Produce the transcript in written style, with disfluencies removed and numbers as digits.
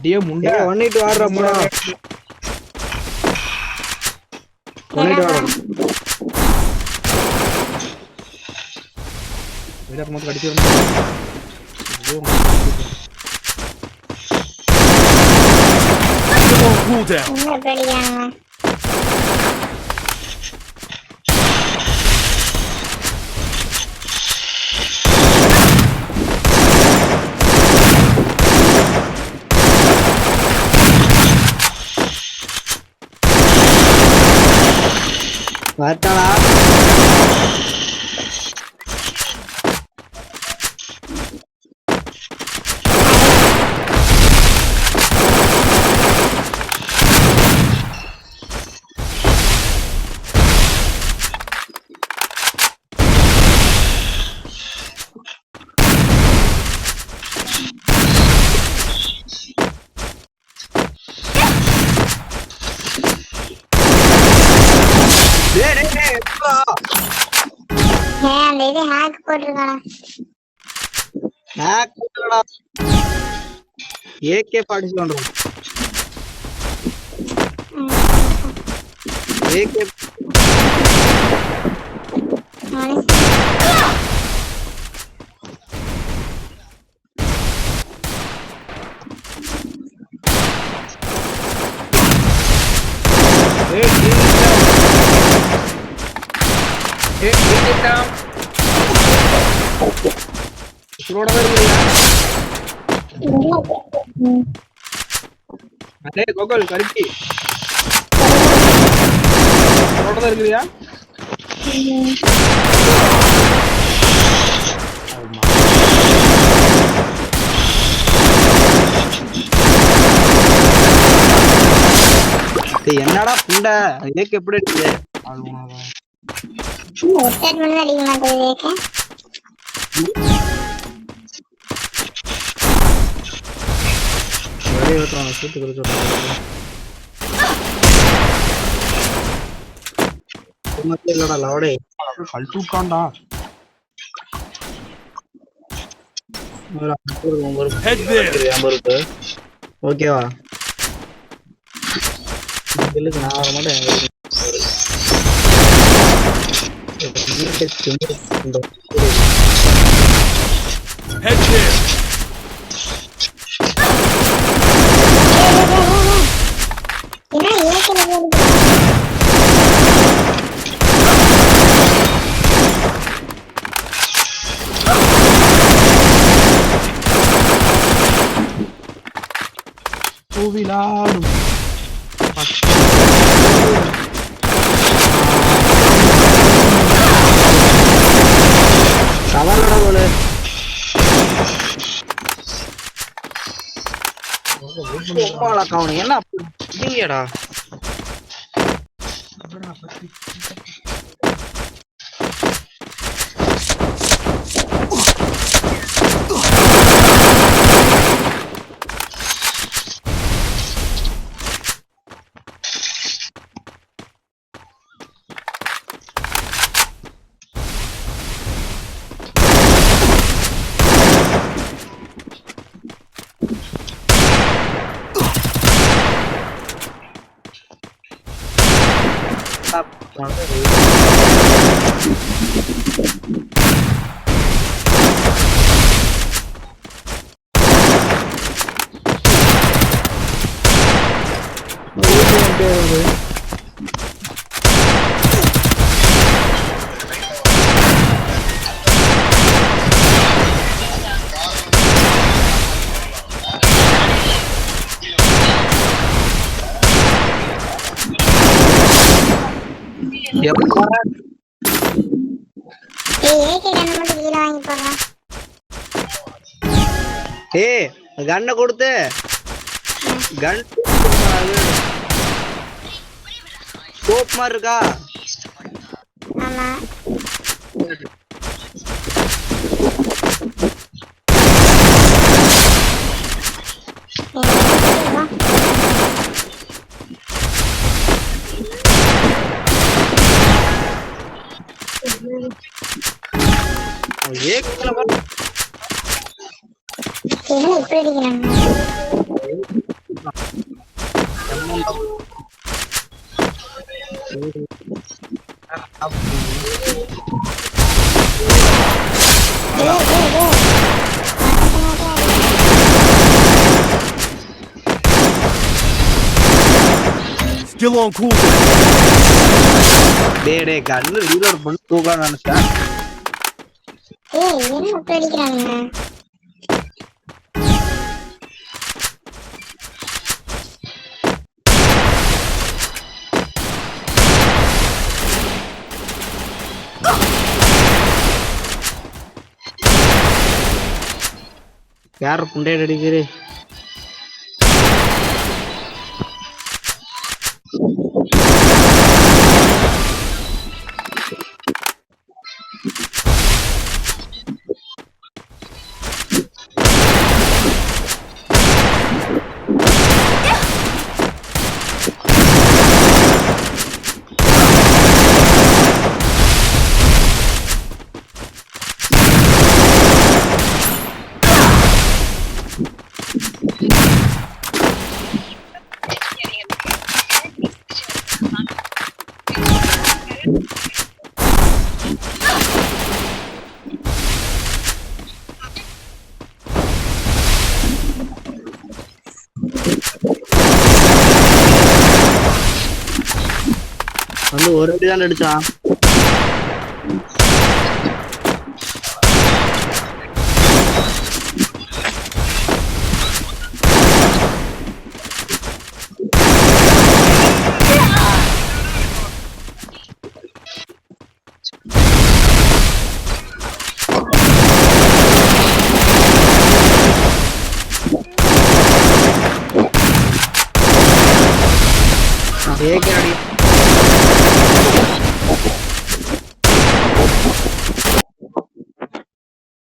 அடியே முண்டை 1 ஆடுறா போடா 1 ஆடுறா வீரர் மொத்த அடிச்சு வரணும் Cool down. வரட்டாடா இது ஹேக் போட்டுருக்காடா ஹேக் போட்டுடா AK-47 AK அடே கோகுல் கருப்பி ரோடல இருக்குறியா என்னடா புண்ட ஏக்கு எப்படி இருக்கு அது உனக்கு ஒட்டட் பண்ண அடிக்க மாட்டேங்குது ஏக்க ஒரே ஓட்றான் சூட்டு கொடுத்துறான் சும்மா இல்லடா லவுடே கழட்டி விட்டான்டா Head there. ஓகேவா இல்ல நான் வர மாட்டேன் Head there. என்ன ஏக்க கோவிலாடும் சவாலடா போல என்ன இல்லையடா கண்ணை கொடுத்து கன் ஸ்கோப் மாதிரி இருக்கா ஆமா एक இப்படி அடிக்கிறாங்க டேய் டேய் டேய் Skill on cooldown. டேய் டேய் கண்ணு ரீலோட் பண்ணி தூக்கலாம் நினைச்சேன். ஏய் என்ன விட்டு அடிக்கிறானுங்க யார புண்டையடி அடிக்கிறே? வந்து ஒரு அடி தான் அடிச்சான். ஏகே அடி